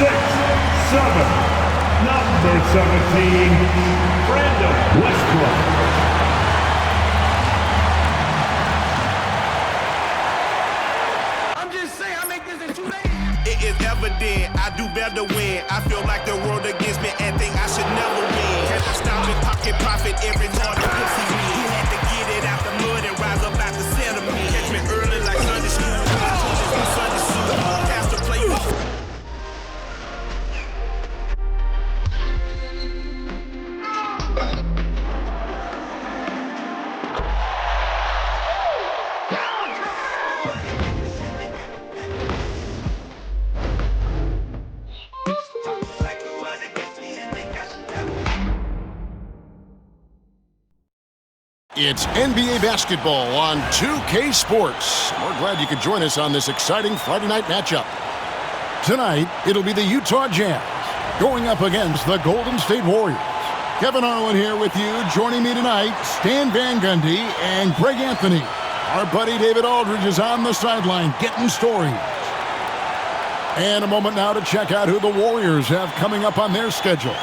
6'7", number 17, Brandon Westbrook. I'm just saying, I make this in 2 days. It is evident I do better when I feel like the world against me and think I should never win. Can't stop me pocket profit every morning. Pussy win. He had to get it out the mud and rise up out the sentiment. Catch me early like Sunday school. Sunday school. Pastor play with. It's NBA basketball on 2K Sports. We're glad you could join us on this exciting Friday night matchup. Tonight, it'll be the Utah Jazz going up against the Golden State Warriors. Kevin Harlan here with you. Joining me tonight, Stan Van Gundy and Greg Anthony. Our buddy David Aldridge is on the sideline getting stories. And a moment now to check out who the Warriors have coming up on their schedule.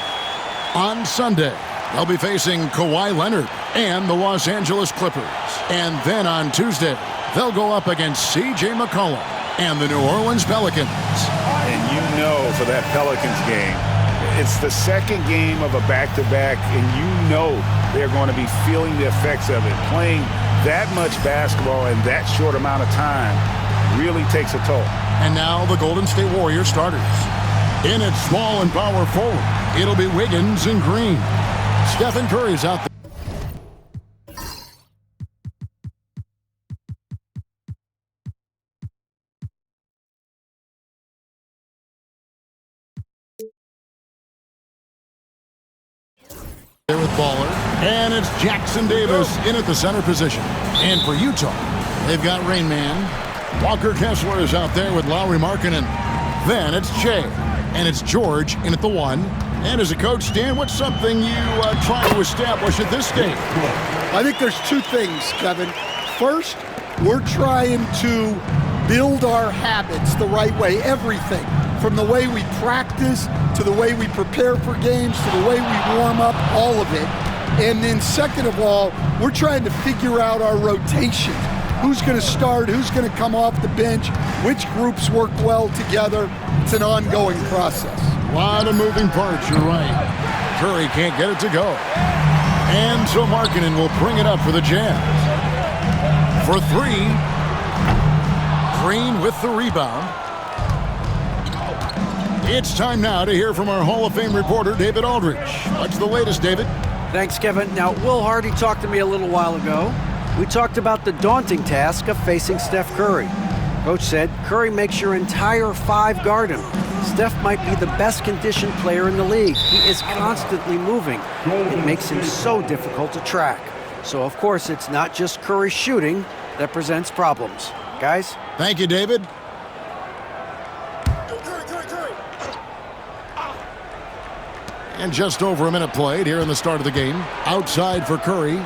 On Sunday, they'll be facing Kawhi Leonard and the Los Angeles Clippers. And then on Tuesday, they'll go up against C.J. McCollum and the New Orleans Pelicans. And you know for that Pelicans game, it's the second game of a back-to-back, and you know they're going to be feeling the effects of it. Playing that much basketball in that short amount of time really takes a toll. And now the Golden State Warriors starters. In at small and power forward, it'll be Wiggins and Green. Stephen Curry's out there. With Baller, and it's Jackson Davis in at the center position. And for Utah, they've got Rain Man. Walker Kessler is out there with Lauri Markkanen. Then it's Jay, and it's George in at the 1. And as a coach, Stan, what's something you try to establish at this stage? I think there's two things, Kevin. First, we're trying to build our habits the right way, everything. From the way we practice, to the way we prepare for games, to the way we warm up, all of it. And then second of all, we're trying to figure out our rotation. Who's going to start, who's going to come off the bench, which groups work well together. It's an ongoing process. A lot of moving parts, you're right. Curry can't get it to go. And so Markkanen will bring it up for the Jazz. For 3, Green with the rebound. It's time now to hear from our Hall of Fame reporter, David Aldridge. What's the latest, David? Thanks, Kevin. Now, Will Hardy talked to me a little while ago. We talked about the daunting task of facing Steph Curry. Coach said Curry makes your entire 5 guard him. Steph might be the best conditioned player in the league. He is constantly moving. It makes him so difficult to track. So, of course, it's not just Curry shooting that presents problems. Guys? Thank you, David. And just over a minute played here in the start of the game. Outside for Curry.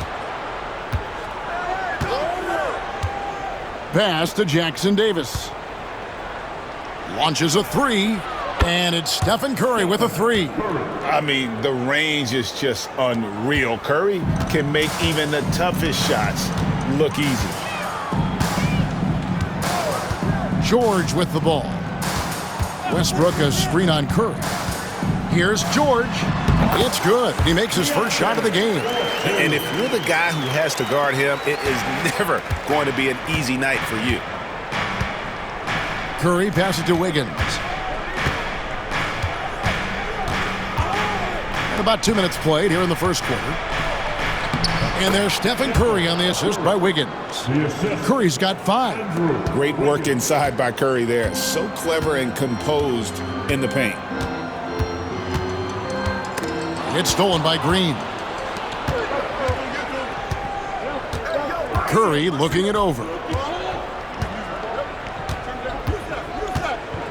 Pass to Jackson Davis. Launches a 3, and it's Stephen Curry with a 3. I mean, the range is just unreal. Curry can make even the toughest shots look easy. George with the ball. Westbrook a screen on Curry. Here's George. It's good. He makes his first shot of the game. And if you're the guy who has to guard him, it is never going to be an easy night for you. Curry passes to Wiggins. And about 2 minutes played here in the first quarter. And there's Stephen Curry on the assist by Wiggins. Curry's got 5. Great work inside by Curry there. So clever and composed in the paint. It's stolen by Green. Curry looking it over.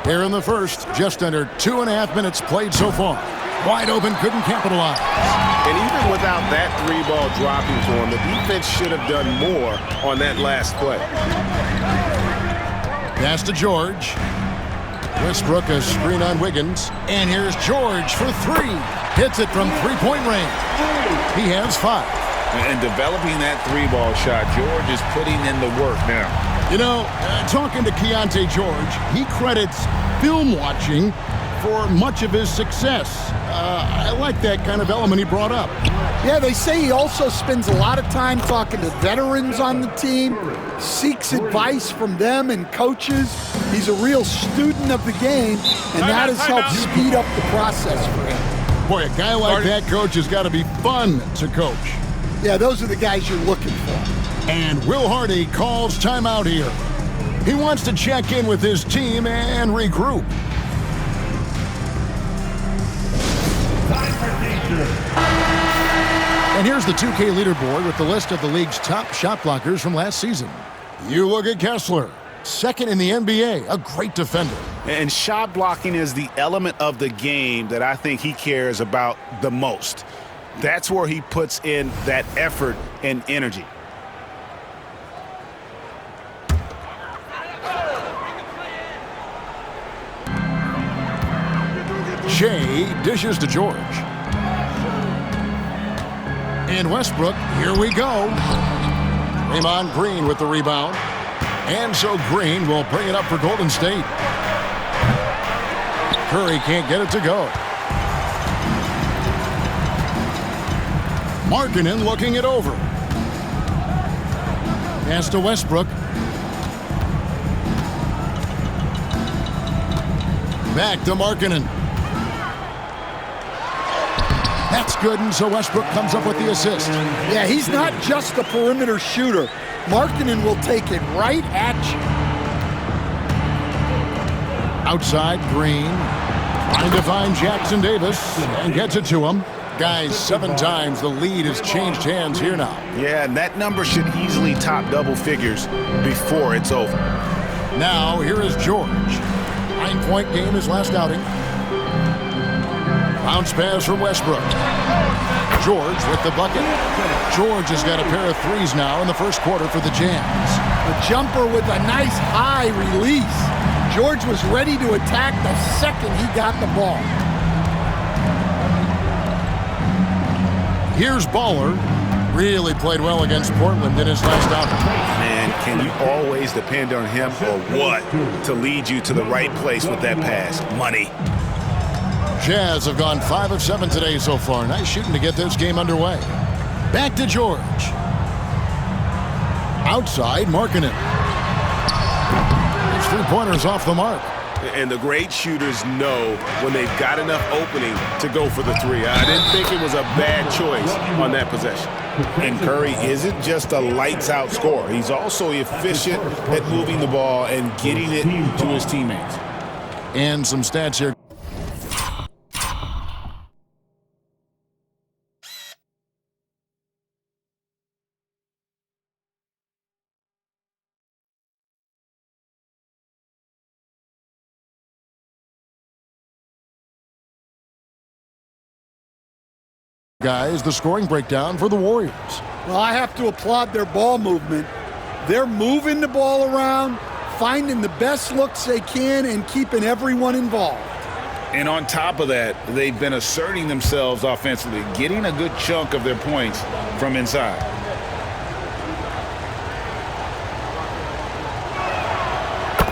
Here in the first, just under 2.5 minutes played so far. Wide open, couldn't capitalize. And even without that 3-ball dropping for him, the defense should have done more on that last play. Pass to George. Westbrook a screen on Wiggins. And here's George for three. Hits it from three-point range. He has 5. And developing that 3-ball shot, George is putting in the work now. You know, talking to Keontae George, he credits film watching for much of his success. I like that kind of element he brought up. Yeah, they say he also spends a lot of time talking to veterans on the team, seeks advice from them and coaches. He's a real student of the game, and that has helped speed up the process for him. Boy, a guy like that, coach, has got to be fun to coach. Yeah, those are the guys you're looking for. And Will Hardy calls timeout here. He wants to check in with his team and regroup. And here's the 2K leaderboard with the list of the league's top shot blockers from last season. You look at Kessler, second in the NBA, a great defender. And shot blocking is the element of the game that I think he cares about the most. That's where he puts in that effort and energy. Shea dishes to George. And Westbrook, here we go. Draymond Green with the rebound. And so Green will bring it up for Golden State. Curry can't get it to go. Markkanen looking it over. Pass to Westbrook. Back to Markkanen. That's good, and so Westbrook comes up with the assist. Yeah, he's not just a perimeter shooter. Markkanen will take it right at you. Outside, Green. Trying to find Jackson Davis, and gets it to him. Guys, 7 times the lead has changed hands here now. Yeah, and that number should easily top double figures before it's over. Now, here is George. 9-point game his last outing. Bounce pass from Westbrook. George with the bucket. George has got a pair of threes now in the first quarter for the Jazz. A jumper with a nice high release. George was ready to attack the second he got the ball. Here's Baller. Really played well against Portland in his last outing. Man, can you always depend on him or what to lead you to the right place with that pass? Money. Jazz have gone 5 of 7 today so far. Nice shooting to get this game underway. Back to George. Outside, Markkanen. His three-pointer's off the mark. And the great shooters know when they've got enough opening to go for the three. I didn't think it was a bad choice on that possession. And Curry isn't just a lights-out scorer. He's also efficient at moving the ball and getting it to his teammates. And some stats here. Guys, the scoring breakdown for the Warriors. Well, I have to applaud their ball movement. They're moving the ball around, finding the best looks they can, and keeping everyone involved. And on top of that, they've been asserting themselves offensively, getting a good chunk of their points from inside.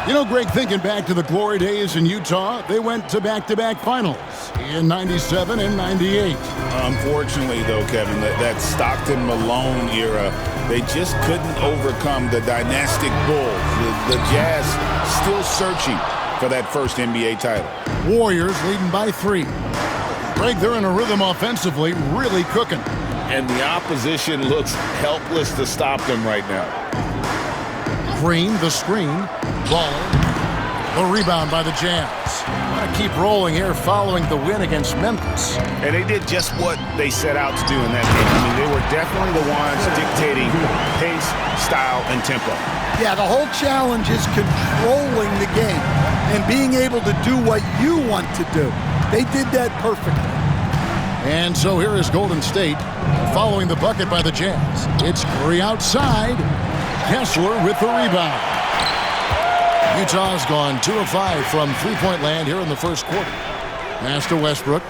You know, Greg, thinking back to the glory days in Utah, they went to back-to-back finals in 97 and 98. Unfortunately, though, Kevin, that Stockton-Malone era, they just couldn't overcome the dynastic Bulls. The Jazz still searching for that first NBA title. Warriors leading by 3. Greg, they're in a rhythm offensively, really cooking. And the opposition looks helpless to stop them right now. Green, the screen. Baller. The rebound by the Jazz. Want to keep rolling here following the win against Memphis. And they did just what they set out to do in that game. I mean, they were definitely the ones dictating pace, style, and tempo. Yeah, the whole challenge is controlling the game and being able to do what you want to do. They did that perfectly. And so here is Golden State following the bucket by the Jazz. It's Curry outside. Kessler with the rebound. Utah's gone 2 of 5 from three-point land here in the first quarter. Pass to Westbrook.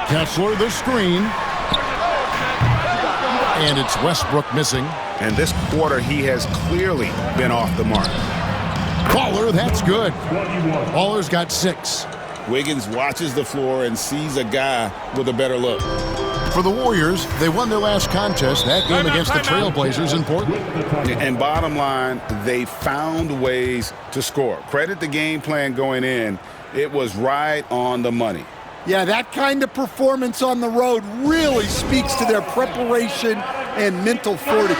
Kessler the screen. And it's Westbrook missing. And this quarter, he has clearly been off the mark. Baller, that's good. Baller's got 6. Wiggins watches the floor and sees a guy with a better look. For the Warriors, they won their last contest, that game against the Trailblazers in Portland. And bottom line, they found ways to score. Credit the game plan going in. It was right on the money. Yeah, that kind of performance on the road really speaks to their preparation and mental fortitude.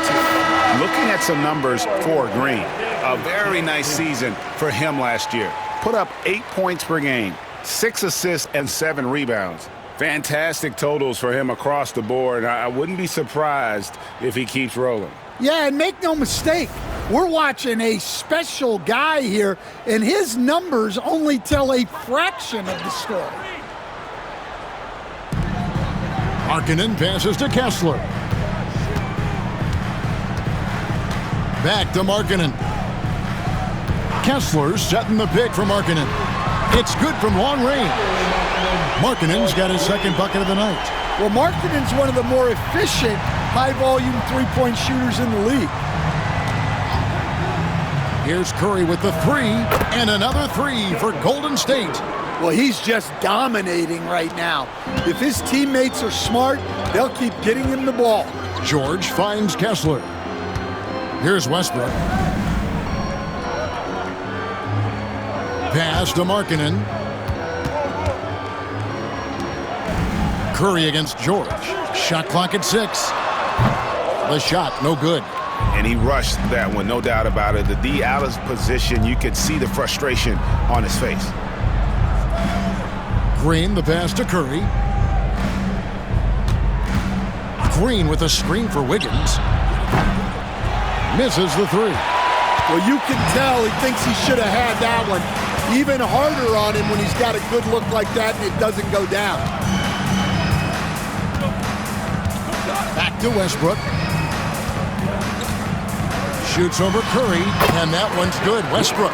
Looking at some numbers for Green, a very nice season for him last year. Put up 8 points per game, 6 assists, and 7 rebounds. Fantastic totals for him across the board. I wouldn't be surprised if he keeps rolling. Yeah, and make no mistake, we're watching a special guy here, and his numbers only tell a fraction of the story. Markkanen passes to Kessler. Back to Markkanen. Kessler setting the pick for Markkanen. It's good from long range. Markkanen's got his second bucket of the night. Well, Markkanen's one of the more efficient, high-volume three-point shooters in the league. Here's Curry with the 3, and another 3 for Golden State. Well, he's just dominating right now. If his teammates are smart, they'll keep getting him the ball. George finds Kessler. Here's Westbrook. Pass to Markkanen. Curry against George. Shot clock at 6. The shot, no good. And he rushed that one, no doubt about it. The D out of position, you could see the frustration on his face. Green, the pass to Curry. Green with a screen for Wiggins. Misses the 3. Well, you can tell he thinks he should have had that one. Even harder on him when he's got a good look like that and it doesn't go down. Back to Westbrook. Shoots over Curry, and that one's good. Westbrook.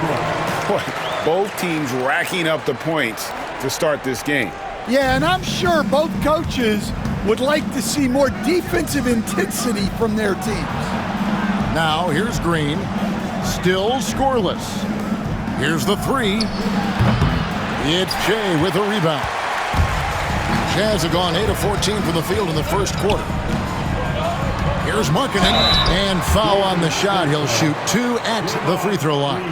Boy, both teams racking up the points to start this game. Yeah, and I'm sure both coaches would like to see more defensive intensity from their teams. Now, here's Green. Still scoreless. Here's the 3. It's Jay with a rebound. Jazz have gone 8 of 14 from the field in the first quarter. Here's Markkanen, and foul on the shot. He'll shoot 2 at the free throw line.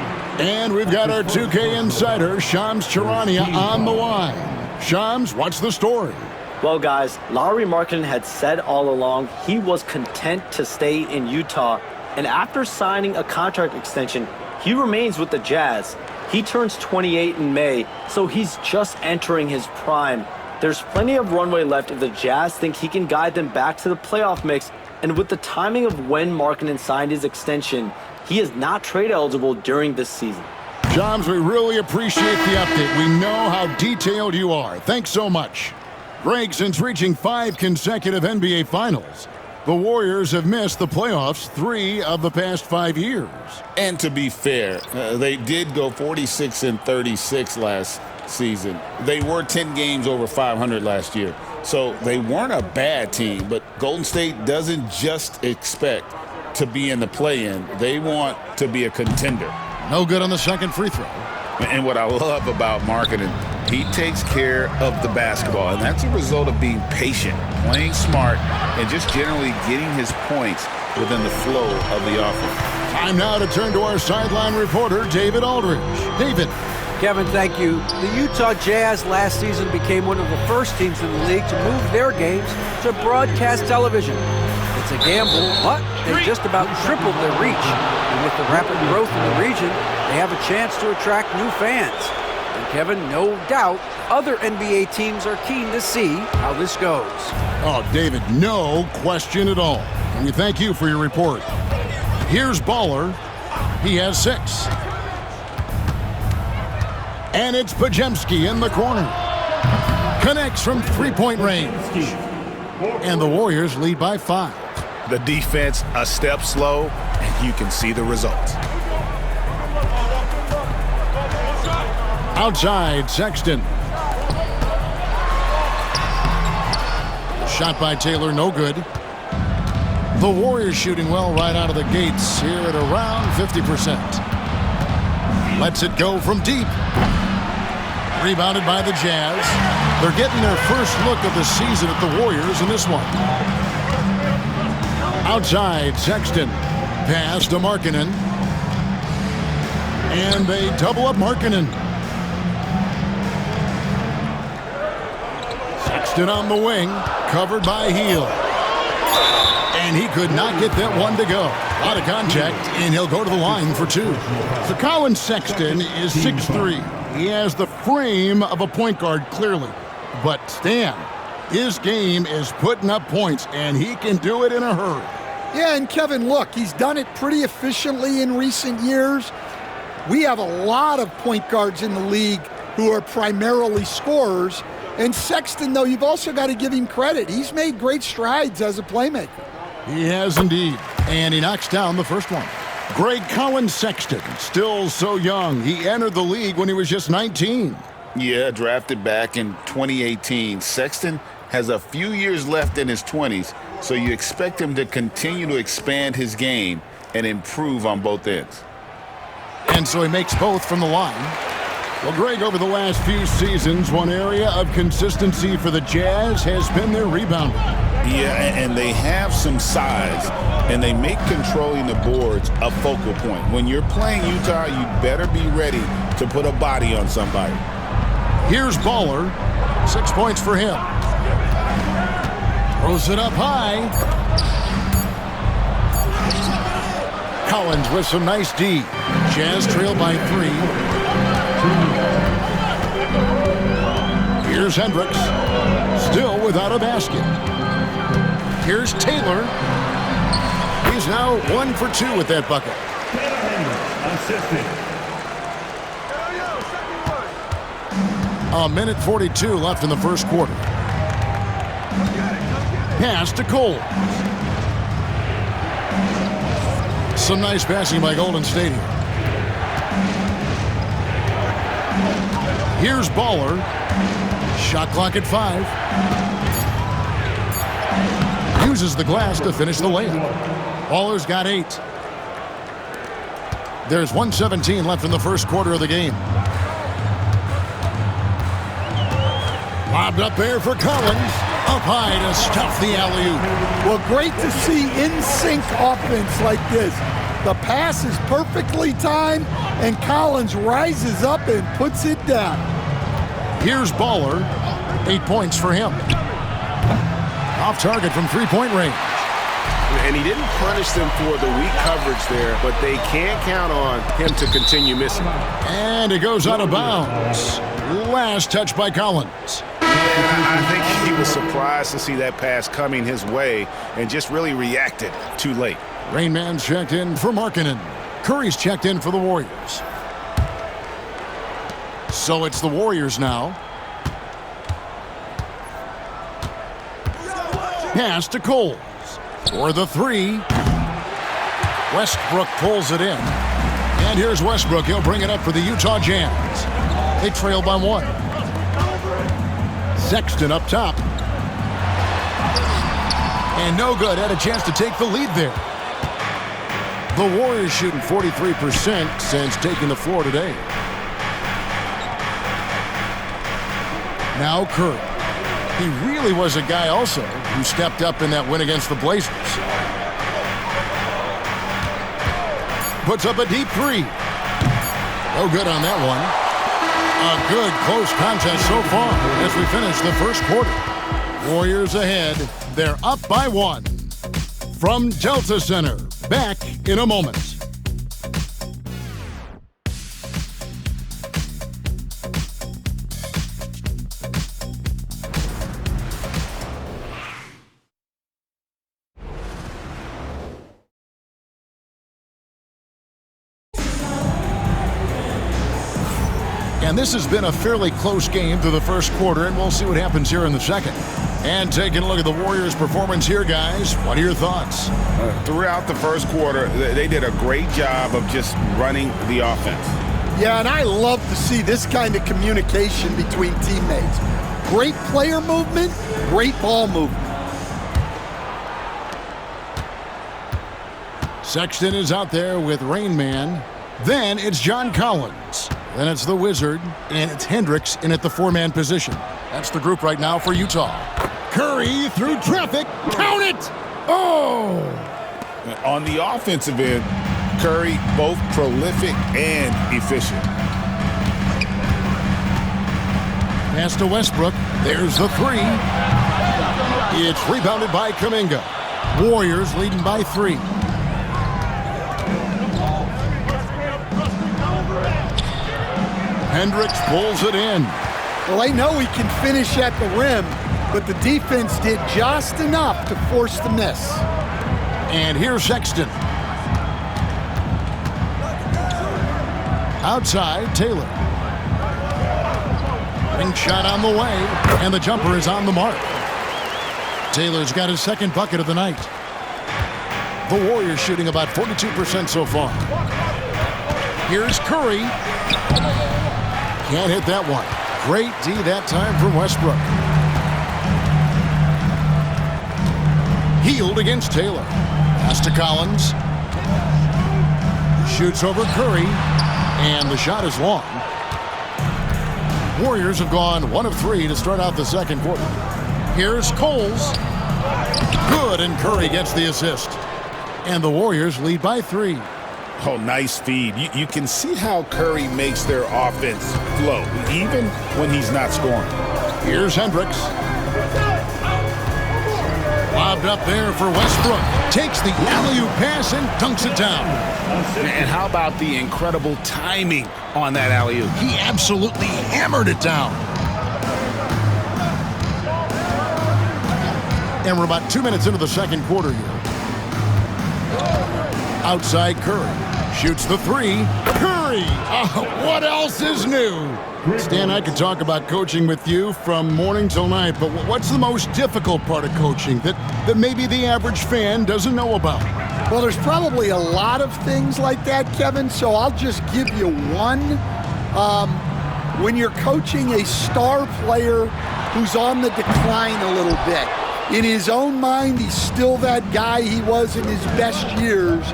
And we've got our 2K insider, Shams Charania, on the line. Shams, what's the story? Well, guys, Lauri Markkanen had said all along he was content to stay in Utah. And after signing a contract extension, he remains with the Jazz. He turns 28 in May, so he's just entering his prime. There's plenty of runway left if the Jazz think he can guide them back to the playoff mix. And with the timing of when Markkanen signed his extension, he is not trade eligible during this season. Shams, we really appreciate the update. We know how detailed you are. Thanks so much. Greg, since reaching 5 consecutive NBA Finals, the Warriors have missed the playoffs 3 of the past 5 years. And to be fair, they did go 46-36 last season. They were 10 games over 500 last year. So they weren't a bad team, but Golden State doesn't just expect to be in the play-in. They want to be a contender. No good on the second free throw. And what I love about Markkanen, he takes care of the basketball, and that's a result of being patient, playing smart, and just generally getting his points within the flow of the offense. Time now to turn to our sideline reporter, David Aldridge. David. Kevin, thank you. The Utah Jazz last season became one of the first teams in the league to move their games to broadcast television. It's a gamble, but they just about tripled their reach. And with the rapid growth in the region, they have a chance to attract new fans. And Kevin, no doubt, other NBA teams are keen to see how this goes. Oh, David, no question at all. And we thank you for your report. Here's Baller. He has 6. And it's Podziemski in the corner. Connects from three-point range. And the Warriors lead by 5. The defense a step slow, and you can see the results. Outside, Sexton. Shot by Taylor, no good. The Warriors shooting well right out of the gates here at around 50%. Lets it go from deep. Rebounded by the Jazz. They're getting their first look of the season at the Warriors in this one. Outside, Sexton. Pass to Markkanen. And they double up Markkanen. Sexton on the wing, covered by Hield. And he could not get that one to go. Out of contact, and he'll go to the line for two. So Colin Sexton is 6'3". He has the frame of a point guard, clearly. But Stan, his game is putting up points, and he can do it in a hurry. Yeah, and Kevin, look, he's done it pretty efficiently in recent years. We have a lot of point guards in the league who are primarily scorers. And Sexton, though, you've also got to give him credit. He's made great strides as a playmaker. He has indeed. And he knocks down the first one. Greg Colin Sexton, still so young. He entered the league when he was just 19. Yeah, drafted back in 2018. Sexton has a few years left in his 20s, so you expect him to continue to expand his game and improve on both ends. And so he makes both from the line. Well, Greg, over the last few seasons, one area of consistency for the Jazz has been their rebounding. Yeah, and they have some size, and they make controlling the boards a focal point. When you're playing Utah, you better be ready to put a body on somebody. Here's Baller. 6 points for him. Throws it up high. Collins with some nice D. Jazz trail by 3. Here's Hendricks. Still without a basket. Here's Taylor. He's now 1 for 2 with that bucket. A minute 42 left in the first quarter. Pass to Cole. Some nice passing by Golden State here. Here's Baller. Shot clock at 5. Uses the glass to finish the layup. Baller's got 8. There's 1:17 left in the first quarter of the game. Lobbed up there for Collins. Up high to stuff the alley-oop. Well, great to see in-sync offense like this. The pass is perfectly timed, and Collins rises up and puts it down. Here's Baller. 8 points for him. Off target from three-point range. And he didn't punish them for the weak coverage there, but they can't count on him to continue missing. And it goes out of bounds. Last touch by Collins. I think he was surprised to see that pass coming his way and just really reacted too late. Rain Man's checked in for Markkanen. Curry's checked in for the Warriors. So it's the Warriors now. Pass to Cole. For the 3. Westbrook pulls it in. And here's Westbrook. He'll bring it up for the Utah Jazz. They trail by 1. Sexton up top. And no good. Had a chance to take the lead there. The Warriors shooting 43% since taking the floor today. Now Curry. He really was a guy also who stepped up in that win against the Blazers. Puts up a deep 3. No good on that one. A good close contest so far as we finish the first quarter. Warriors ahead. They're up by 1. From Delta Center. Back in a moment. And this has been a fairly close game through the first quarter, and we'll see what happens here in the second. And taking a look at the Warriors' performance here, guys, what are your thoughts? Throughout the first quarter, they did a great job of just running the offense. Yeah, and I love to see this kind of communication between teammates. Great player movement, great ball movement. Sexton is out there with Rain Man. Then it's John Collins. Then it's the Wizard, and it's Hendricks in at the four-man position. That's the group right now for Utah. Curry through traffic. Count it! Oh! On the offensive end, Curry both prolific and efficient. Pass to Westbrook. There's the three. It's rebounded by Kuminga. Warriors leading by 3. Hendricks pulls it in. Well, they know he can finish at the rim, but the defense did just enough to force the miss. And here's Sexton. Outside, Taylor. Ring shot on the way, and the jumper is on the mark. Taylor's got his second bucket of the night. The Warriors shooting about 42% so far. Here's Curry. Can't hit that one. Great D that time from Westbrook. Healed against Taylor. Pass to Collins. Shoots over Curry. And the shot is long. Warriors have gone 1 of 3 to start out the second quarter. Here's Coles. Good, and Curry gets the assist. And the Warriors lead by 3. Oh, nice feed. You can see how Curry makes their offense flow, even when he's not scoring. Here's Hendricks. Lobbed up there for Westbrook. Takes the alley-oop pass and dunks it down. And how about the incredible timing on that alley-oop? He absolutely hammered it down. And we're about 2 minutes into the second quarter here. Outside Curry. Shoots the 3. Curry! What else is new? Stan, I could talk about coaching with you from morning till night, but what's the most difficult part of coaching that maybe the average fan doesn't know about? Well, there's probably a lot of things like that, Kevin, so I'll just give you one. When you're coaching a star player who's on the decline a little bit, in his own mind, he's still that guy he was in his best years,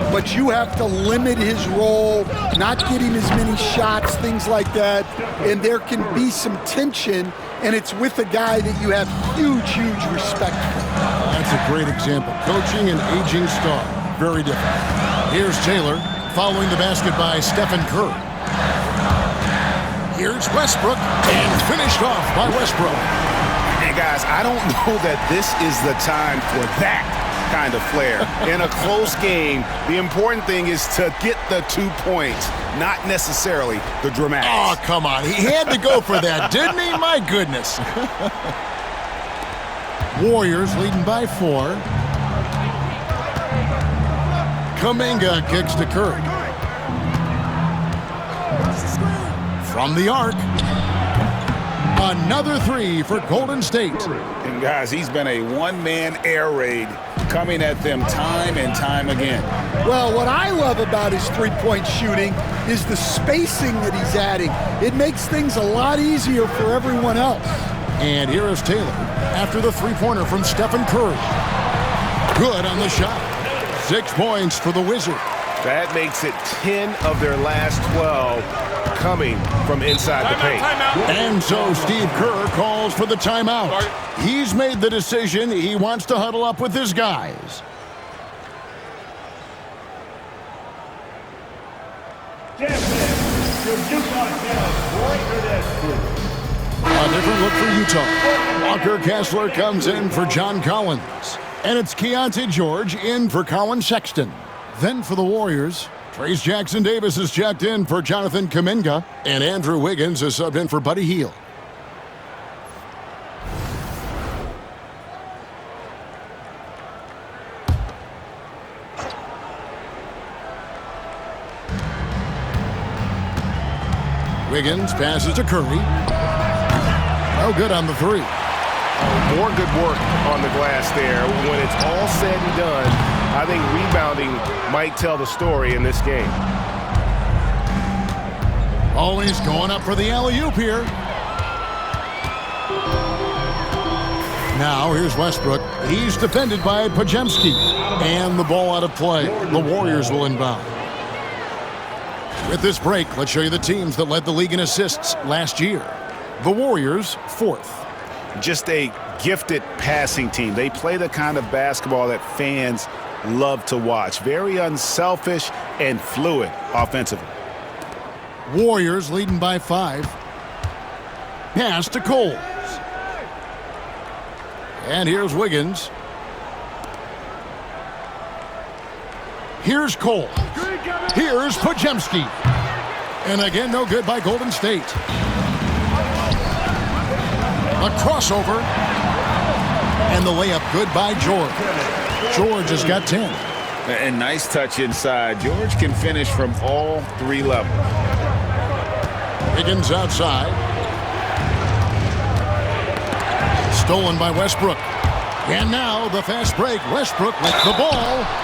but you have to limit his role, not get him as many shots, things like that, and there can be some tension, and it's with a guy that you have huge, huge respect for. That's a great example. Coaching an aging star. Very different. Here's Taylor, following the basket by Stephen Curry. Here's Westbrook, and finished off by Westbrook. Hey, guys, I don't know that this is the time for that kind of flair. In a close game, the important thing is to get the 2 points, not necessarily the dramatics. Oh, come on. He had to go for that, didn't he? My goodness. Warriors leading by 4. Kuminga kicks to Curry. From the arc. Another 3 for Golden State. And guys, he's been a one-man air raid coming at them time and time again. Well, what I love about his three-point shooting is the spacing that he's adding. It makes things a lot easier for everyone else. And here is Taylor after the three-pointer from Stephen Curry. Good on the shot. 6 points for the Wizard. That makes it 10 of their last 12 coming from inside the paint. And so Steve Kerr calls for the timeout. He's made the decision. He wants to huddle up with his guys. A different look for Utah. Walker Kessler comes in for John Collins. And it's Keontae George in for Colin Sexton. Then for the Warriors, Trace Jackson-Davis is checked in for Jonathan Kuminga, and Andrew Wiggins is subbed in for Buddy Hield. Wiggins passes to Curry. No good on the 3. More good work on the glass there. When it's all said and done, I think rebounding might tell the story in this game. Always going up for the alley-oop here. Now here's Westbrook. He's defended by Podziemski. And the ball out of play. The Warriors will inbound. With this break, let's show you the teams that led the league in assists last year. The Warriors, 4th. Just a gifted passing team. They play the kind of basketball that fans love to watch. Very unselfish and fluid offensively. Warriors leading by 5. Pass to Cole. And here's Wiggins. Here's Cole. Here's Podziemski. And again, no good by Golden State. A crossover. And the layup good by George. George has got 10. And nice touch inside. George can finish from all 3 levels. Wiggins outside. Stolen by Westbrook. And now the fast break. Westbrook with the ball.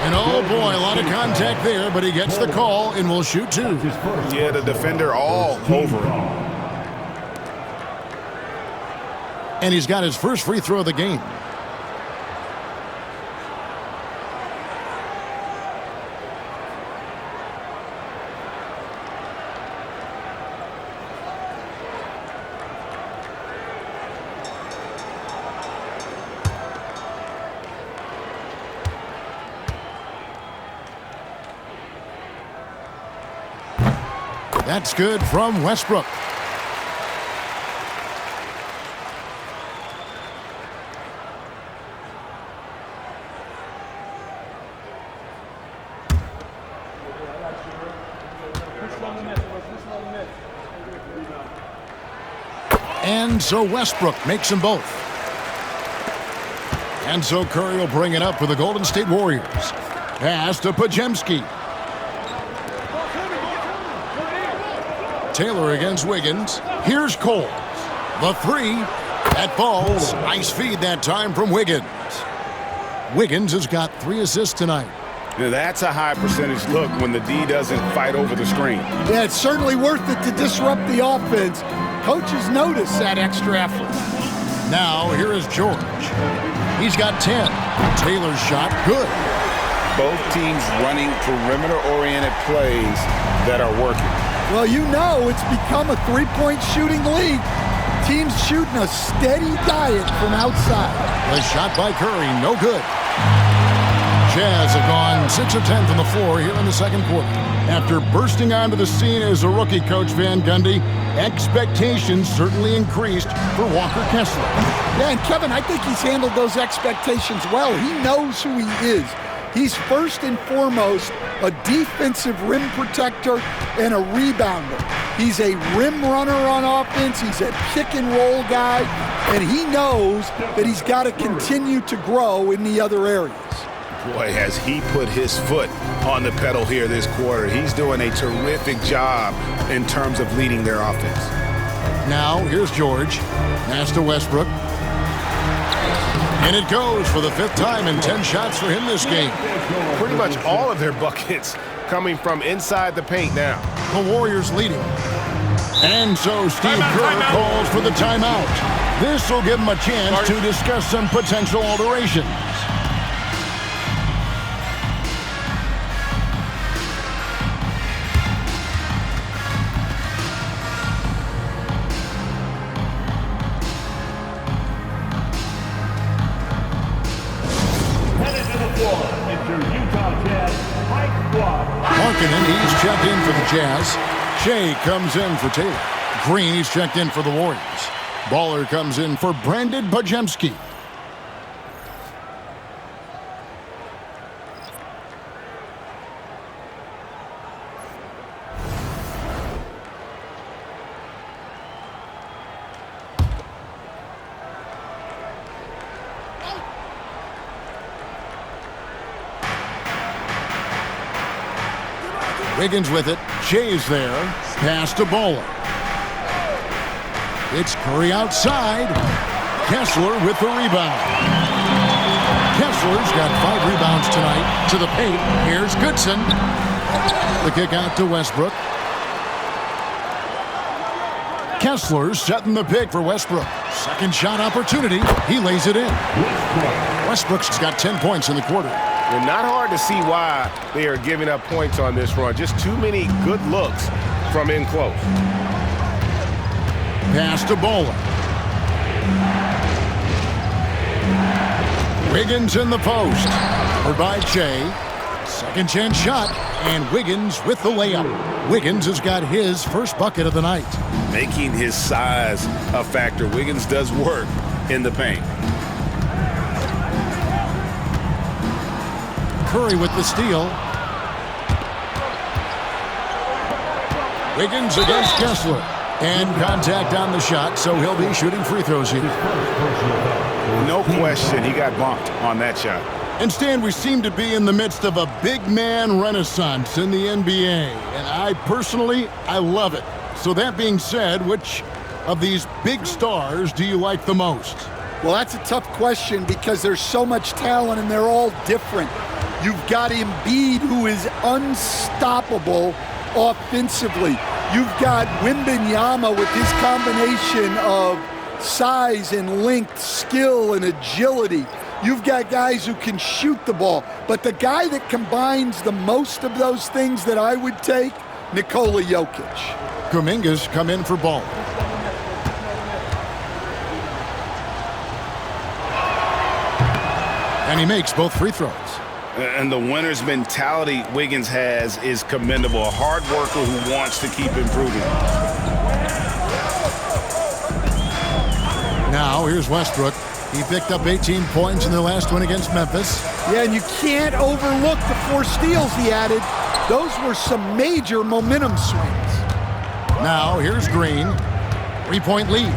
And oh boy, a lot of contact there, but he gets the call and will shoot 2. Yeah, the defender all over him. And he's got his first free throw of the game. That's good from Westbrook. And so Westbrook makes them both. And so Curry will bring it up for the Golden State Warriors. Pass to Podziemski. Taylor against Wiggins. Here's Cole. The 3. That falls. Nice feed that time from Wiggins. Wiggins has got 3 assists tonight. Now that's a high percentage look when the D doesn't fight over the screen. Yeah, it's certainly worth it to disrupt the offense. Coaches notice that extra effort. Now here is George. He's got 10. Taylor's shot good. Both teams running perimeter-oriented plays that are working. Well, you know it's become a three-point shooting league. Teams shooting a steady diet from outside. The shot by Curry, no good. Jazz have gone 6 of 10 from the floor here in the second quarter. After bursting onto the scene as a rookie, Coach Van Gundy, expectations certainly increased for Walker Kessler. Yeah, and Kevin, I think he's handled those expectations well. He knows who he is. He's first and foremost a defensive rim protector and a rebounder. He's a rim runner on offense. He's a pick and roll guy, and he knows that he's got to continue to grow in the other areas. Boy, has he put his foot on the pedal here this quarter. He's doing a terrific job in terms of leading their offense. Now, here's George. Pass to Westbrook. And it goes for the 5th time in 10 shots for him this game. Pretty much all of their buckets coming from inside the paint now. The Warriors leading. And so Steve Kerr calls for the timeout. This will give him a chance to discuss some potential alterations. Markkanen, he's checked in for the Jazz. Shea comes in for Taylor. Green, he's checked in for the Warriors. Baller comes in for Brandon Podziemski. Wiggins with it. Shea's there. Pass to Bowler. It's Curry outside. Kessler with the rebound. Kessler's got 5 rebounds tonight. To the paint. Here's Goodson. The kick out to Westbrook. Kessler's setting the pick for Westbrook. Second shot opportunity. He lays it in. Westbrook's got 10 points in the quarter. And not hard to see why they are giving up points on this run. Just too many good looks from in close. Pass to Bowler. Wiggins in the post. Covered by Shea. Second chance shot. And Wiggins with the layup. Wiggins has got his first bucket of the night. Making his size a factor. Wiggins does work in the paint. Curry with the steal. Wiggins against Kessler. And contact on the shot, so he'll be shooting free throws here. No question, he got bumped on that shot. And Stan, we seem to be in the midst of a big man renaissance in the NBA. And I personally love it. So that being said, which of these big stars do you like the most? Well, that's a tough question because there's so much talent and they're all different. You've got Embiid, who is unstoppable offensively. You've got Wembanyama with his combination of size and length, skill and agility. You've got guys who can shoot the ball. But the guy that combines the most of those things that I would take, Nikola Jokic. Kuminga's come in for ball. And he makes both free throws. And the winner's mentality Wiggins has is commendable. A hard worker who wants to keep improving. Now, here's Westbrook. He picked up 18 points in the last one against Memphis. Yeah, and you can't overlook the 4 steals he added. Those were some major momentum swings. Now, here's Green. 3-point lead.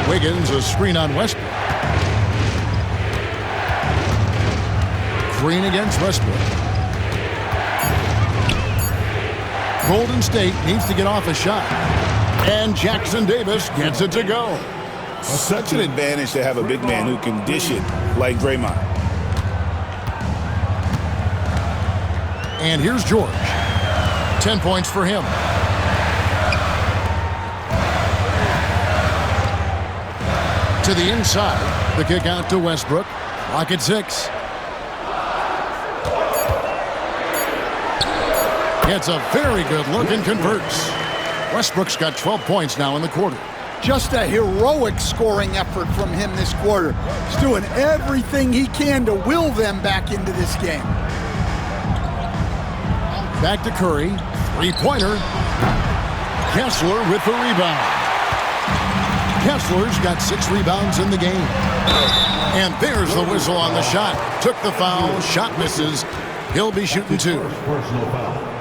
Wiggins, a screen on Westbrook. Green against Westbrook. Golden State needs to get off a shot. And Jackson Davis gets it to go. Such an advantage to have a big man who can dish it like Draymond. And here's George. 10 points for him. To the inside. The kick out to Westbrook. Clock at 6. It's a very good look and converts. Westbrook's got 12 points now in the quarter. Just a heroic scoring effort from him this quarter. He's doing everything he can to will them back into this game. Back to Curry. 3-pointer. Kessler with the rebound. Kessler's got 6 rebounds in the game. And there's the whistle on the shot. Took the foul. Shot misses. He'll be shooting 2. Personal foul.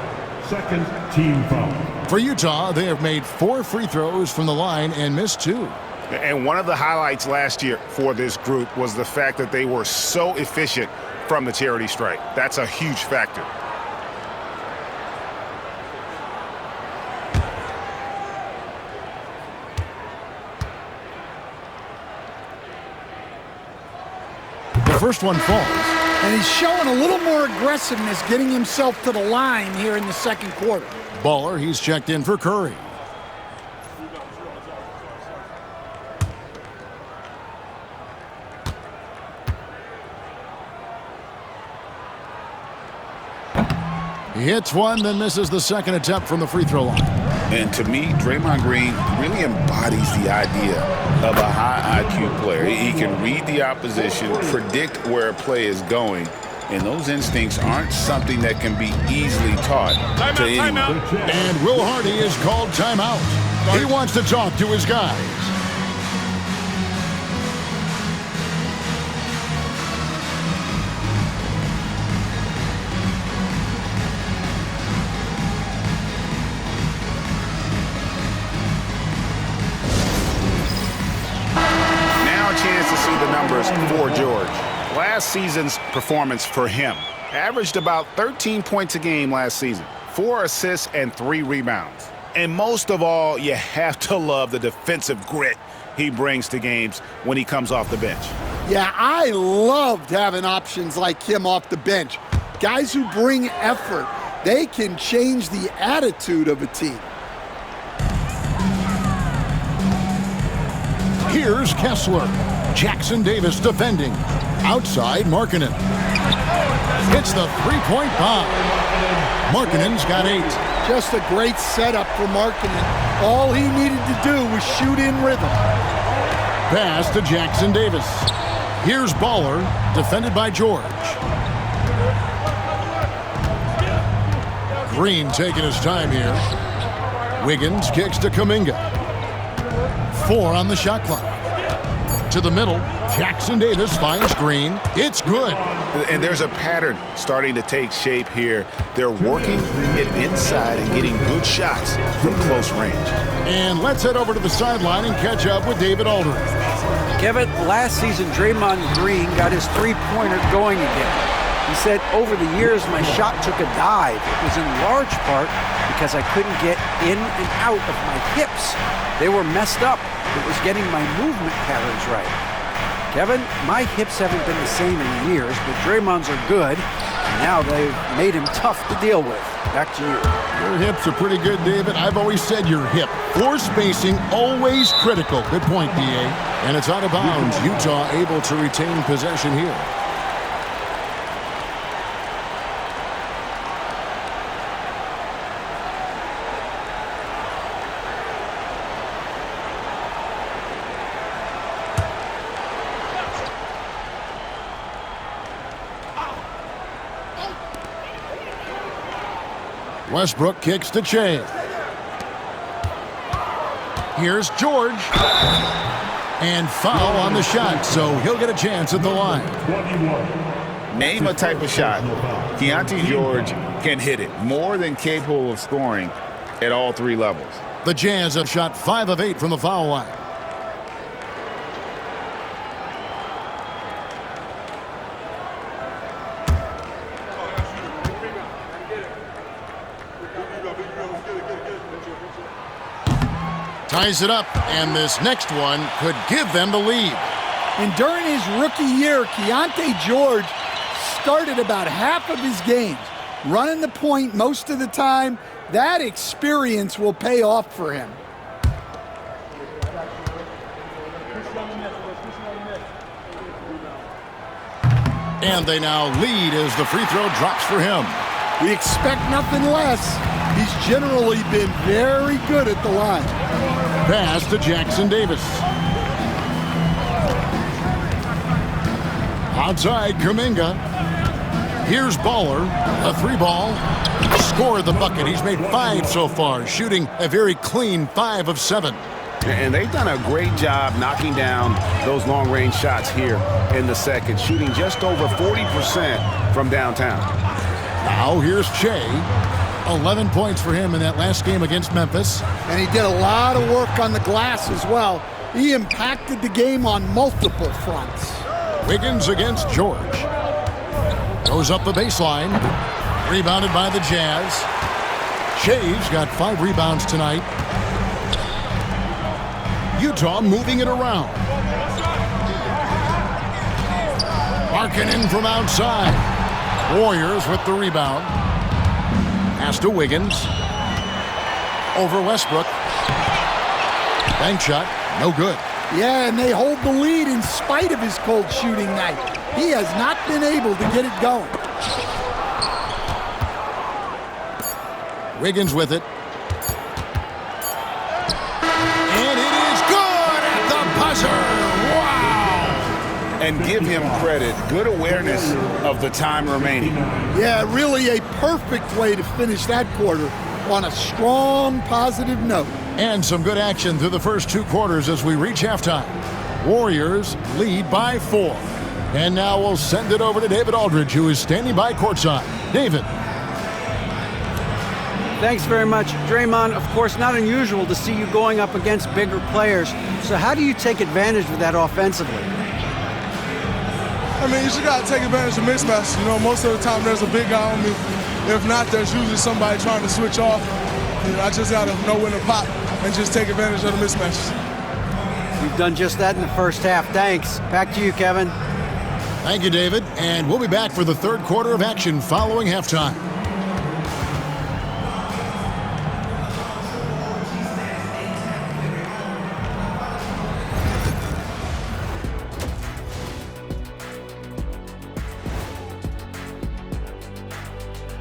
Second team foul. For Utah, they have made 4 free throws from the line and missed 2. And one of the highlights last year for this group was the fact that they were so efficient from the charity stripe. That's a huge factor. The first one falls. And he's showing a little more aggressiveness, getting himself to the line here in the second quarter. Baller, he's checked in for Curry. He hits one, then misses the second attempt from the free throw line. And to me, Draymond Green really embodies the idea of a high IQ player. He can read the opposition, predict where a play is going, and those instincts aren't something that can be easily taught to anyone. And Will Hardy is called timeout. He wants to talk to his guys. For George. Last season's performance for him averaged about 13 points a game last season, 4 assists and 3 rebounds. And most of all, you have to love the defensive grit he brings to games when he comes off the bench. Yeah, I loved having options like him off the bench. Guys who bring effort. They can change the attitude of a team. Here's Kessler. Jackson Davis defending. Outside, Markkanen. Hits the three-point bomb. Markkanen's got 8. Just a great setup for Markkanen. All he needed to do was shoot in rhythm. Pass to Jackson Davis. Here's Baller, defended by George. Green taking his time here. Wiggins kicks to Kuminga. 4 on the shot clock. To the middle, Jackson Davis finds Green. It's good. And there's a pattern starting to take shape here. They're working it inside and getting good shots from close range. And let's head over to the sideline and catch up with David Aldridge. Kevin, last season, Draymond Green got his three-pointer going again. He said, over the years, my shot took a dive. It was in large part because I couldn't get in and out of my hips. They were messed up. It was getting my movement patterns right. Kevin, my hips haven't been the same in years, but Draymond's are good. And now they've made him tough to deal with. Back to you. Your hips are pretty good, David. I've always said your hip. Floor spacing, always critical. Good point, D.A. And it's out of bounds. Utah able to retain possession here. Westbrook kicks to Che. Here's George. And foul on the shot, so he'll get a chance at the line. Name a type of shot Keontae George can hit it. More than capable of scoring at all 3 levels. The Jazz have shot 5 of 8 from the foul line. Ties it up, and this next one could give them the lead. And during his rookie year, Keontae George started about half of his games, running the point most of the time. That experience will pay off for him. And they now lead as the free throw drops for him. We expect nothing less. He's generally been very good at the line. Pass to Jackson Davis. Outside, Kuminga. Here's Baller. A 3-ball. Scored the bucket. He's made 5 so far, shooting a very clean 5 of 7. And they've done a great job knocking down those long-range shots here in the second, shooting just over 40% from downtown. Now here's Che. 11 points for him in that last game against Memphis. And he did a lot of work on the glass as well. He impacted the game on multiple fronts. Wiggins against George. Goes up the baseline. Rebounded by the Jazz. Che's got 5 rebounds tonight. Utah moving it around. Markkanen from outside. Warriors with the rebound. Pass to Wiggins. Over Westbrook. Bank shot. No good. Yeah, and they hold the lead in spite of his cold shooting night. He has not been able to get it going. Wiggins with it. And it is good at the buzzer. Wow! And give him credit. Good awareness of the time remaining. Yeah, really a perfect way to finish that quarter on a strong, positive note. And some good action through the first 2 quarters as we reach halftime. Warriors lead by 4. And now we'll send it over to David Aldridge, who is standing by courtside. David. Thanks very much. Draymond, of course, not unusual to see you going up against bigger players. So how do you take advantage of that offensively? I mean, you just got to take advantage of mismatches. You know, most of the time there's a big guy on me. If not, there's usually somebody trying to switch off. I just got to know when to pop and just take advantage of the mismatches. You've done just that in the first half. Thanks. Back to you, Kevin. Thank you, David. And we'll be back for the third quarter of action following halftime.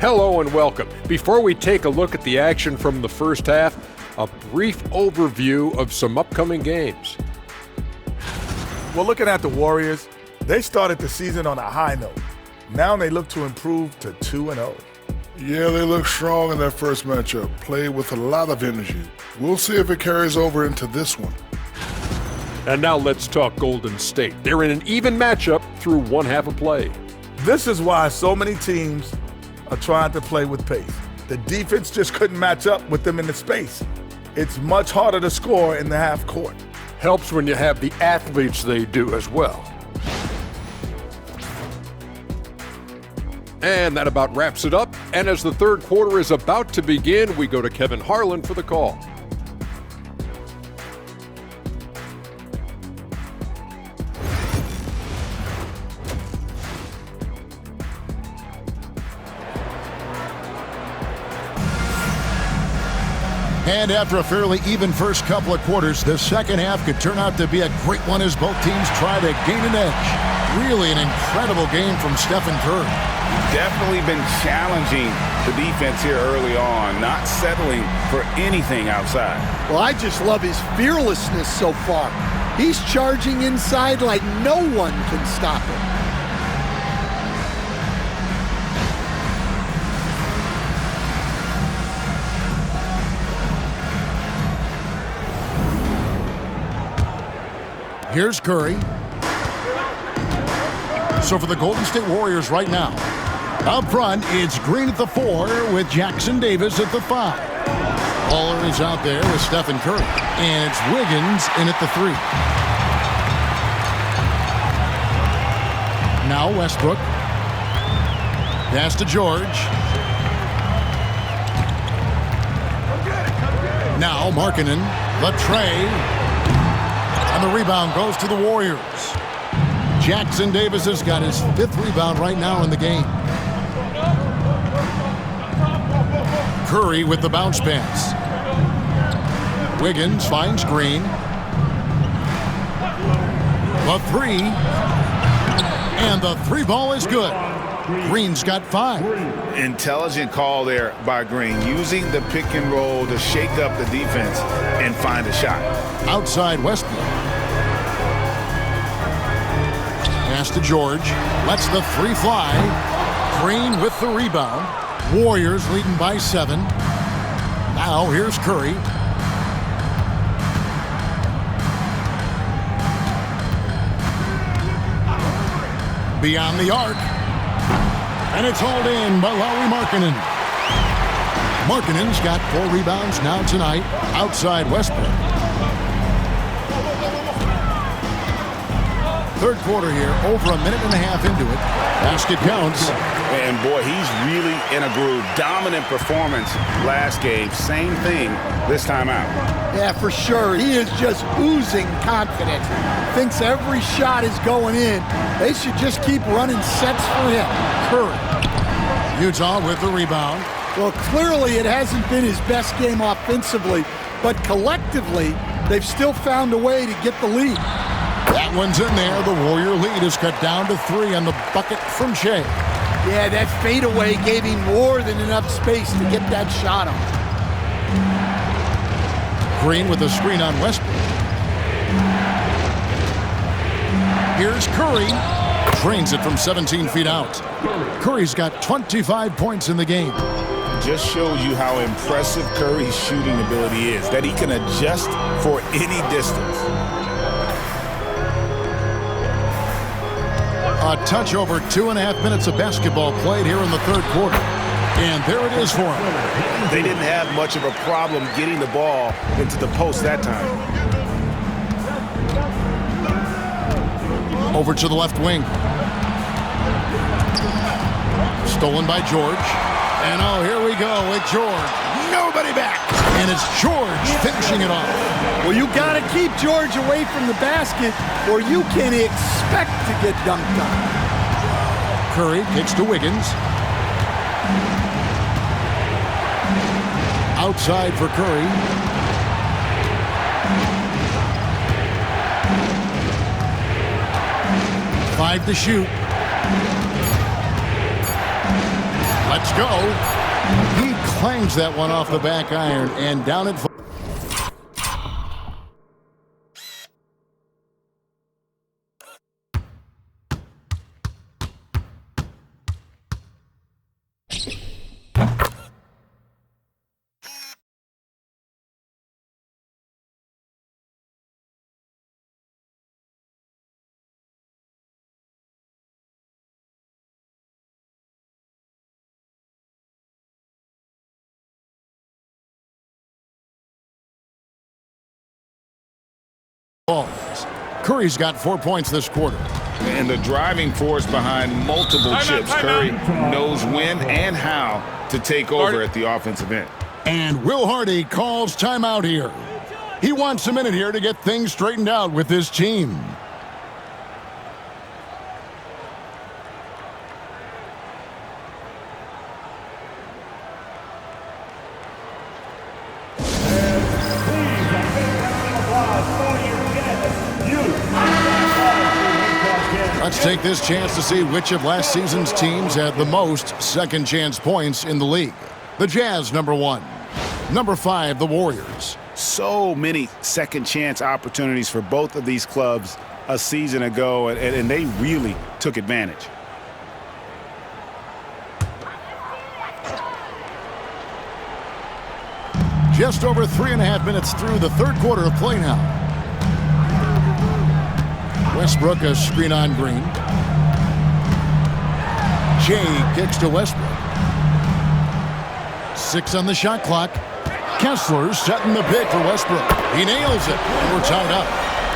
Hello and welcome. Before we take a look at the action from the first half, a brief overview of some upcoming games. Well, looking at the Warriors, they started the season on a high note. Now they look to improve to 2-0. Yeah, they look strong in their first matchup, played with a lot of energy. We'll see if it carries over into this one. And now let's talk Golden State. They're in an even matchup through one half of play. This is why so many teams are trying to play with pace. The defense just couldn't match up with them in the space. It's much harder to score in the half court. Helps when you have the athletes they do as well. And that about wraps it up. And as the third quarter is about to begin, we go to Kevin Harlan for the call. And after a fairly even first couple of quarters, the second half could turn out to be a great one as both teams try to gain an edge. Really an incredible game from Stephen Curry. Definitely been challenging the defense here early on, not settling for anything outside. Well, I just love his fearlessness so far. He's charging inside like no one can stop him. Here's Curry. So for the Golden State Warriors right now, up front, it's Green at the 4 with Jackson Davis at the 5. Waller is out there with Stephen Curry. And it's Wiggins in at the 3. Now Westbrook. Pass to George. Now Markkanen. The tray. And the rebound goes to the Warriors. Jackson Davis has got his 5th rebound right now in the game. Curry with the bounce pass. Wiggins finds Green. The 3. And the 3 ball is good. Green's got 5. Intelligent call there by Green, using the pick and roll to shake up the defense and find a shot. Outside Westbrook. Pass to George. Lets the 3 fly. Green with the rebound. Warriors leading by 7. Now here's Curry. Beyond the arc. And it's hauled in by Lauri Markkanen. Markkanen's got 4 rebounds now tonight. Outside Westbrook. Third quarter here, over a minute and a half into it. Basket counts. And boy, he's really in a groove. Dominant performance last game. Same thing this time out. Yeah, for sure. He is just oozing confidence. Thinks every shot is going in. They should just keep running sets for him. Curry. Utah with the rebound. Well, clearly it hasn't been his best game offensively, but collectively, they've still found a way to get the lead. That one's in there. The Warrior lead is cut down to 3 on the bucket from Shea. Yeah, that fadeaway gave him more than enough space to get that shot on. Green with the screen on Westbrook. Here's Curry. Drains it from 17 feet out. Curry's got 25 points in the game. Just shows you how impressive Curry's shooting ability is, that he can adjust for any distance. A touch over 2.5 minutes of basketball played here in the third quarter. And there it is for them. They didn't have much of a problem getting the ball into the post that time. Over to the left wing. Stolen by George. And oh, here we go with George. Nobody back. And it's George finishing it off. Well, you got to keep George away from the basket or you can expect to get dunked on. Curry kicks to Wiggins. Outside for Curry. Five to shoot. Let's go. He clangs that one off the back iron and down it. Curry's got 4 points this quarter. And the driving force behind multiple chips. Curry knows when and how to take over at the offensive end. And Will Hardy calls timeout here. He wants a minute here to get things straightened out with his team. Let's take this chance to see which of last season's teams had the most second chance points in the league. The Jazz, number 1. Number 5, the Warriors. So many second chance opportunities for both of these clubs a season ago, and they really took advantage. Just over 3.5 minutes through the third quarter of play now. Westbrook, a screen on Green. Jay kicks to Westbrook. 6 on the shot clock. Kessler setting the pick for Westbrook. He nails it, and we're tied up.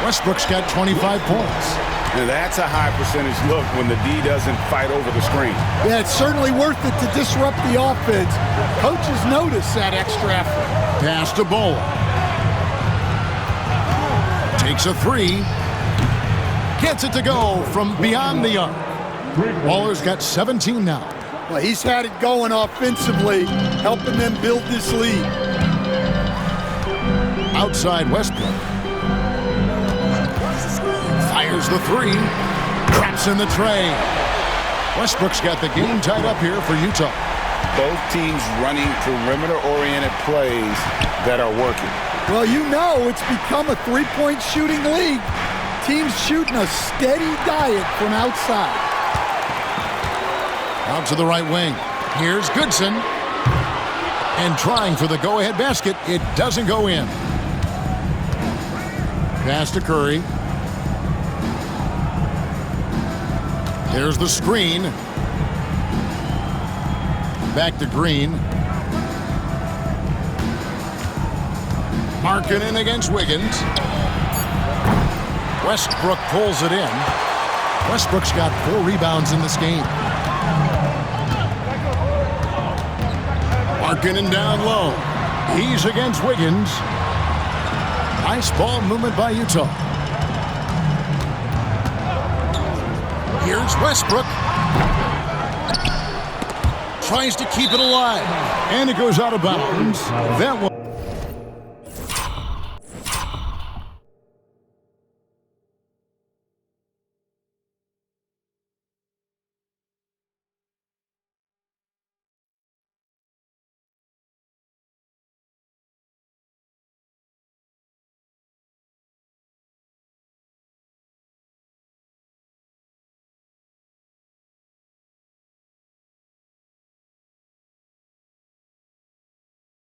Westbrook's got 25 points. Now that's a high percentage look when the D doesn't fight over the screen. Yeah, it's certainly worth it to disrupt the offense. Coaches notice that extra effort. Pass to Bola. Takes a 3. Gets it to go from beyond the arc. Waller's got 17 now. Well, he's had it going offensively, helping them build this lead. Outside Westbrook. Fires the 3. Traps in the tray. Westbrook's got the game tied up here for Utah. Both teams running perimeter-oriented plays that are working. Well, you know it's become a three-point shooting league. Teams shooting a steady diet from outside. Out to the right wing. Here's Goodson. And trying for the go-ahead basket. It doesn't go in. Pass to Curry. There's the screen. Back to Green. Markkanen against Wiggins. Westbrook pulls it in. Westbrook's got 4 rebounds in this game. Markkanen down low. He's against Wiggins. Nice ball movement by Utah. Here's Westbrook. Tries to keep it alive. And it goes out of bounds. That one.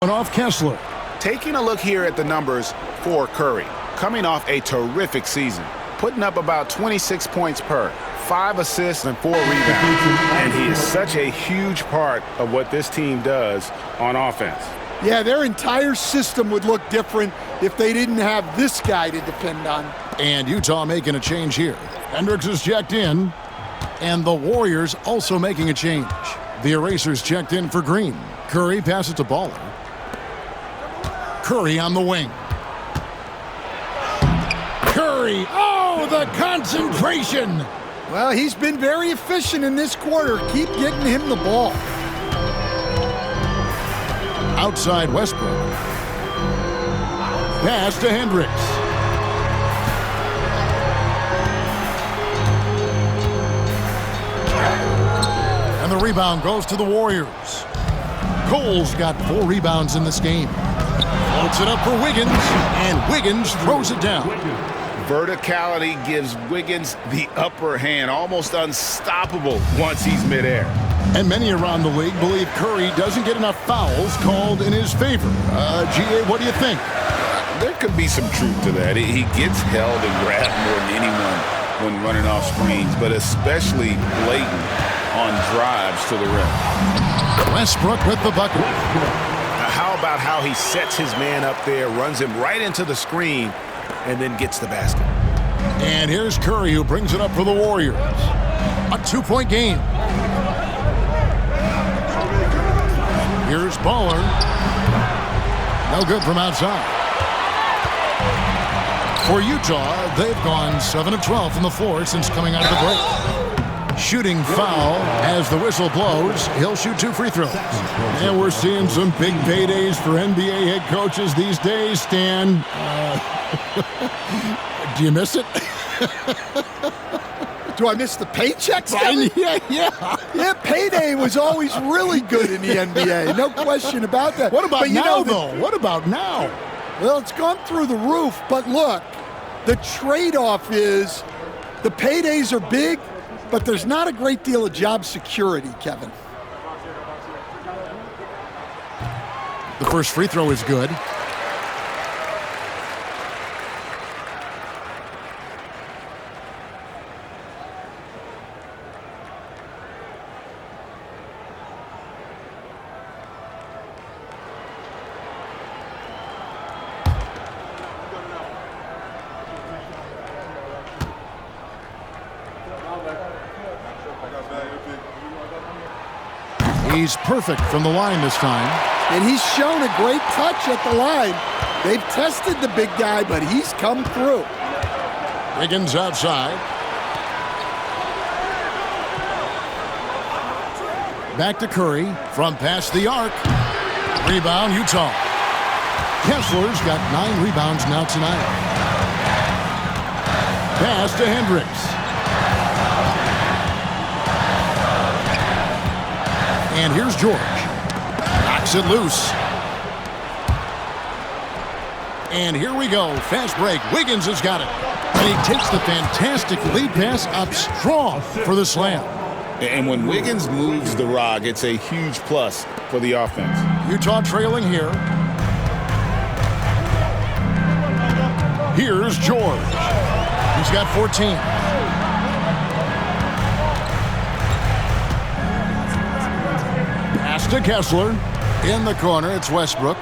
Off Kessler. Taking a look here at the numbers for Curry. Coming off a terrific season. Putting up about 26 points per. 5 assists and 4 rebounds. And he is such a huge part of what this team does on offense. Yeah, their entire system would look different if they didn't have this guy to depend on. And Utah making a change here. Hendricks is checked in. And the Warriors also making a change. The Erasers checked in for Green. Curry passes to Baller. Curry on the wing. Curry, oh, the concentration. Well, he's been very efficient in this quarter. Keep getting him the ball. Outside Westbrook. Pass to Hendricks. And the rebound goes to the Warriors. Cole's got 4 rebounds in this game. Floats it up for Wiggins, and Wiggins throws it down. Verticality gives Wiggins the upper hand, almost unstoppable once he's midair. And many around the league believe Curry doesn't get enough fouls called in his favor. G.A., what do you think? There could be some truth to that. He gets held and grabbed more than anyone when running off screens, but especially blatant on drives to the rim. Westbrook with the bucket. How about how he sets his man up there, runs him right into the screen, and then gets the basket. And here's Curry, who brings it up for the Warriors. A 2-point game. Here's Baller. No good from outside. For Utah, they've gone 7 of 12 from the floor since coming out of the break. Shooting foul as the whistle blows. He'll shoot 2 free throws. And we're seeing some big paydays for NBA head coaches these days, Stan. Do you miss it? Do I miss the paychecks, Kevin? Yeah. Payday was always really good in the NBA. No question about that. What about but now, though? What about now? Well, it's gone through the roof. But look, the trade-off is the paydays are big, but there's not a great deal of job security, Kevin. The first free throw is good. He's perfect from the line this time. And he's shown a great touch at the line. They've tested the big guy, but he's come through. Wiggins outside. Back to Curry from past the arc. Rebound, Utah. Kessler's got 9 rebounds now tonight. Pass to Hendricks. And here's George. Knocks it loose. And here we go. Fast break. Wiggins has got it. And he takes the fantastic lead pass up strong for the slam. And when Wiggins moves the rock, it's a huge plus for the offense. Utah trailing here. Here's George. He's got 14. Pass to Kessler. In the corner, it's Westbrook.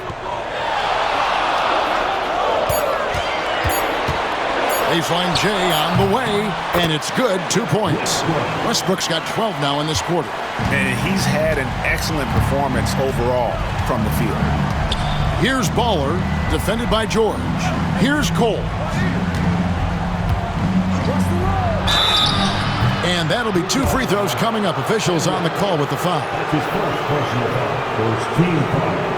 Baseline J on the way, and it's good. 2 points. Westbrook's got 12 now in this quarter. And he's had an excellent performance overall from the field. Here's Baller, defended by George. Here's Cole. And that'll be 2 free throws coming up. Officials on the call with the foul. That's his first personal foul. First team foul.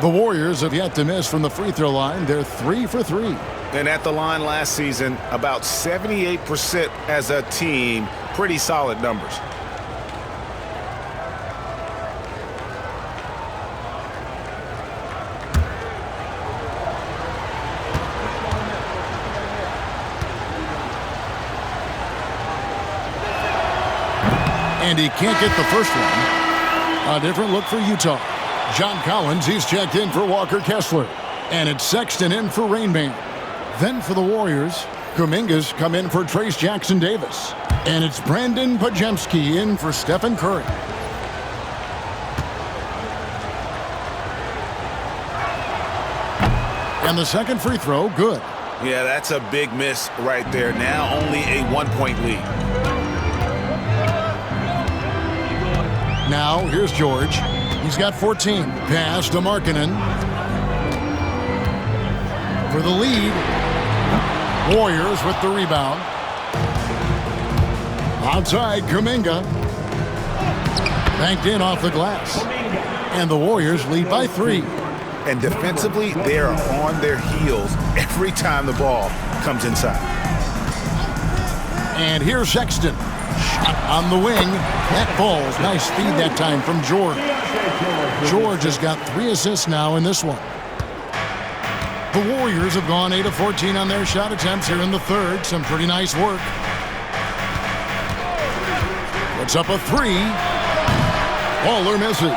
The Warriors have yet to miss from the free throw line. They're 3 for 3. And at the line last season, about 78% as a team. Pretty solid numbers. And he can't get the first one. A different look for Utah. John Collins, he's checked in for Walker Kessler. And it's Sexton in for Rain Man. Then for the Warriors, Kuminga's come in for Trace Jackson Davis. And it's Brandon Pajemski in for Stephen Curry. And the second free throw, good. Yeah, that's a big miss right there. Now only a 1-point lead. Now, here's George. He's got 14. Pass to Markkanen. For the lead. Warriors with the rebound. Outside, Kuminga. Banked in off the glass. And the Warriors lead by 3. And defensively, they are on their heels every time the ball comes inside. And here's Sexton. Shot on the wing. That falls. Nice feed that time from George. George has got 3 assists now in this one. The Warriors have gone 8 of 14 on their shot attempts here in the third. Some pretty nice work. Puts up a 3. Waller misses.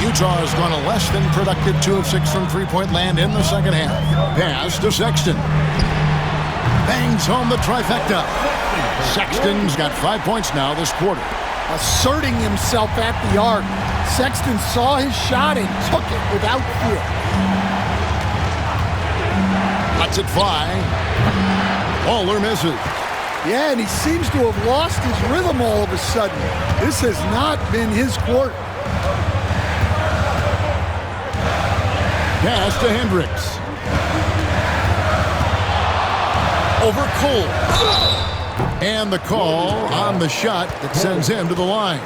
Utah has gone a less than productive 2 of 6 from three-point land in the second half. Pass to Sexton. Bangs home the trifecta. Sexton's got 5 points now this quarter. Asserting himself at the arc. Sexton saw his shot and took it without fear. Lets it fly. Waller misses. Yeah, and he seems to have lost his rhythm all of a sudden. This has not been his quarter. Pass to Hendricks. Over Cole. And the call on the shot that sends him to the line.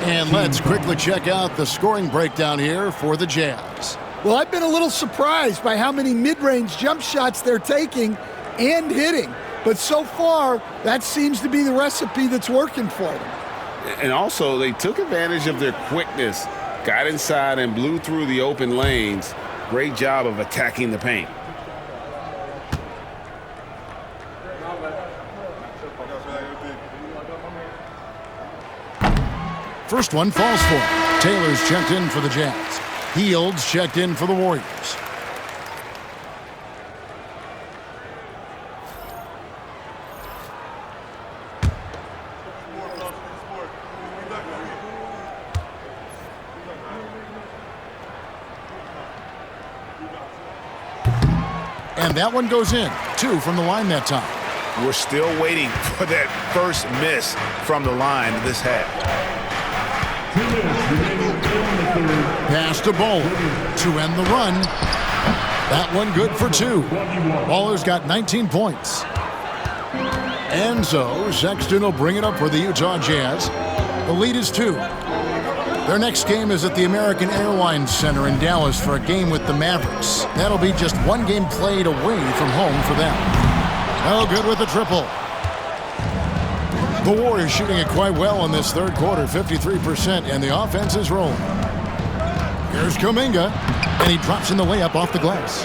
And let's quickly check out the scoring breakdown here for the Jazz. Well, I've been a little surprised by how many mid-range jump shots they're taking and hitting. But so far, that seems to be the recipe that's working for them. And also, they took advantage of their quickness, got inside and blew through the open lanes. Great job of attacking the paint. First one falls for him. Taylor's checked in for the Jazz. Fields checked in for the Warriors. And that one goes in. 2 from the line that time. We're still waiting for that first miss from the line this half. Pass to Bol to end the run. That one good for 2. Baller's got 19 points. And so Sexton will bring it up for the Utah Jazz. The lead is 2. Their next game is at the American Airlines Center in Dallas for a game with the Mavericks. That'll be just 1 game played away from home for them. Oh, good with the triple. The Warriors shooting it quite well in this third quarter, 53%, and the offense is rolling. Here's Kuminga, and he drops in the layup off the glass.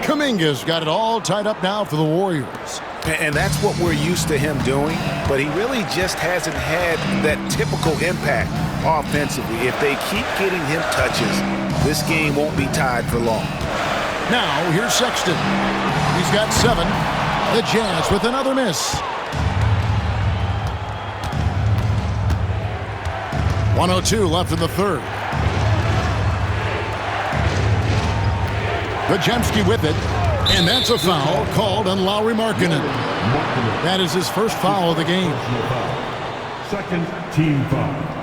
Kuminga's got it all tied up now for the Warriors. And that's what we're used to him doing, but he really just hasn't had that typical impact offensively. If they keep getting him touches, this game won't be tied for long. Now, here's Sexton. He's got 7. The Jazz with another miss. 1:02 left in the third. Podziemski with it, and that's a foul called on Lauri Markkanen. That is his first foul of the game. Second team foul.